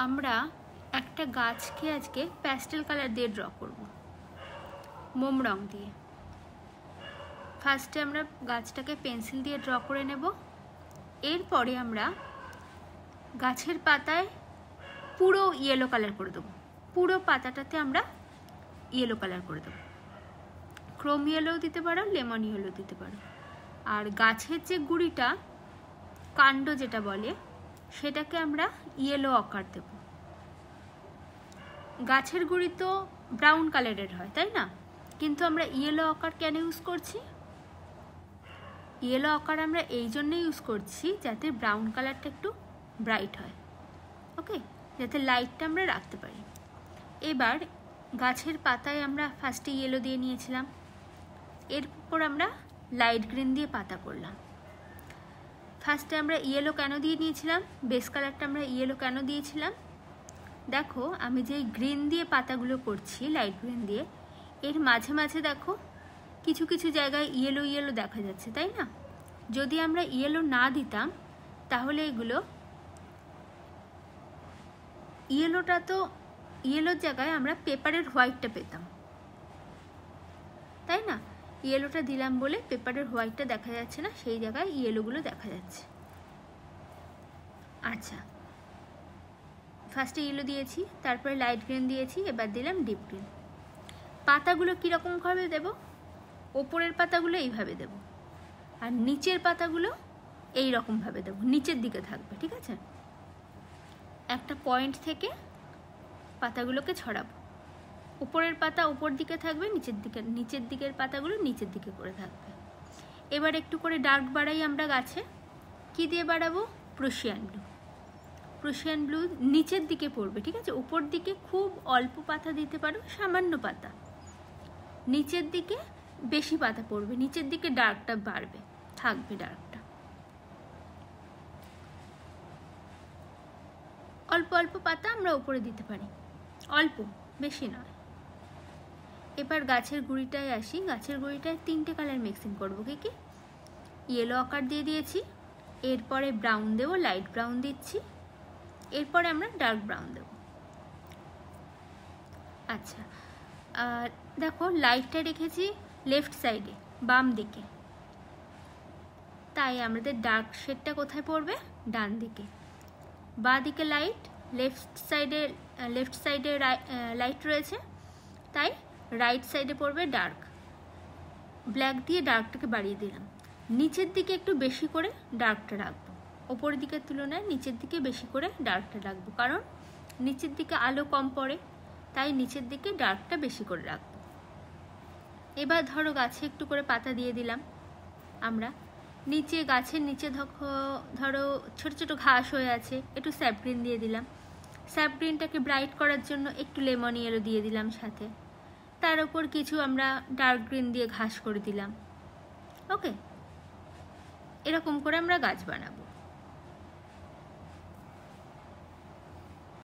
আমরা একটা গাছকে আজকে প্যাস্টেল কালার দিয়ে ড্র করব, মোম রং দিয়ে। ফার্স্টে আমরা গাছটাকে পেন্সিল দিয়ে ড্র করে নেব। এরপরে আমরা গাছের পাতায় পুরো ইয়েলো কালার করে দেবো, পুরো পাতাটাতে আমরা ইয়েলো কালার করে দেবো। ক্রোম ইয়েলো দিতে পারো, লেমন ইয়েলো দিতে পারো। আর গাছের যে গুঁড়িটা, কাণ্ড যেটা বলে, সেটাকে আমরা ইয়েলো অকার দেব। গাছের গুঁড়ি তো ব্রাউন কালারের হয়, তাই না? কিন্তু আমরা ইয়েলো অকার কেন ইউজ করছি? ইয়েলো অকার আমরা এই জন্যই ইউজ করছি যাতে ব্রাউন কালারটা একটু ব্রাইট হয়, ওকে, যাতে লাইটটা আমরা রাখতে পারি। এবার গাছের পাতায় আমরা ফার্স্টে ইয়েলো দিয়ে নিয়েছিলাম, এরপর আমরা লাইট গ্রিন দিয়ে পাতা করলাম। ফার্স্টে আমরা ইয়েলো কেন দিয়ে নিয়েছিলাম, বেস কালারটা আমরা ইয়েলো কেন দিয়েছিলাম? দেখো, আমি যে গ্রিন দিয়ে পাতাগুলো করছি, লাইট গ্রিন দিয়ে, এর মাঝে মাঝে দেখো কিছু কিছু জায়গায় ইয়েলো ইয়েলো দেখা যাচ্ছে, তাই না? যদি আমরা ইয়েলো না দিতাম তাহলে এগুলো ইয়েলোটা তো ইয়েলোর জায়গায় আমরা পেপারের হোয়াইটটা পেতাম, তাই না? ইয়েলোটা দিলাম বলে পেপারের হোয়াইটটা দেখা যাচ্ছে না, সেই জায়গায় ইয়েলোগুলো দেখা যাচ্ছে। আচ্ছা, ফার্স্টে ইয়েলো দিয়েছি, তারপরে লাইট গ্রিন দিয়েছি, এবার দিলাম ডিপ গ্রিন। পাতাগুলো কীরকমভাবে দেব? ওপরের পাতাগুলো এইভাবে দেব, আর নিচের পাতাগুলো এই রকমভাবে দেব, নিচের দিকে থাকবে, ঠিক আছে? একটা পয়েন্ট থেকে পাতাগুলোকে ছড়াবো। উপরের পাতা উপর দিকে থাকবে, নিচের দিকের পাতাগুলো নিচের দিকে করে থাকবে। এবার একটু করে ডার্ক বাড়াই আমরা গাছে। কি দিয়ে বাড়াবো? Prussian blue. প্রুশিয়ান ব্লু নিচের দিকে পড়বে, ঠিক আছে? উপর দিকে খুব অল্প পাতা দিতে পারো, সামান্য পাতা। নিচের দিকে বেশি পাতা পড়বে, নিচের দিকে ডার্কটা বাড়বে, থাকবে ডার্কটা। অল্প অল্প পাতা আমরা উপরে দিতে পারি, অল্প, বেশি নয়। এবার গাছের গুঁড়িটায় আসি। গাছের গুঁড়িটায় তিনটে কালার মিক্সিং করবো। কি? ইয়েলো আকার দিয়ে দিয়েছি, এরপরে ব্রাউন দেবো, লাইট ব্রাউন দিচ্ছি, এরপরে আমরা ডার্ক ব্রাউন দেব। আচ্ছা, আর দেখো লাইটটা রেখেছি লেফট সাইডে, বাম দিকে, তাই আমাদের ডার্ক শেডটা কোথায় পড়বে? ডান দিকে। বাঁ দিকে লাইট, লেফট সাইডে লাইট রয়েছে, তাই রাইট সাইডে পড়বে ডার্ক। ব্ল্যাক দিয়ে ডার্কটাকে বাড়িয়ে দিলাম। নিচের দিকে একটু বেশি করে ডার্কটা রাখবো, ওপরের দিকের তুলনায় নিচের দিকে বেশি করে ডার্কটা রাখবো, কারণ নিচের দিকে আলো কম পড়ে, তাই নিচের দিকে ডার্কটা বেশি করে রাখবো। এবার ধরো গাছে একটু করে পাতা দিয়ে দিলাম আমরা। নিচে, গাছের নিচে ধরো ছোট ছোট ঘাস হয়ে আছে, একটু স্যাপ গ্রিন দিয়ে দিলাম। স্যাপ গ্রিনটাকে ব্রাইট করার জন্য একটু লেমন ইয়েলো দিয়ে দিলাম সাথে। তার উপর কিছু আমরা ডার্ক গ্রিন দিয়ে ঘাস করে দিলাম, ওকে। এরকম করে আমরা গাছ বানাবো।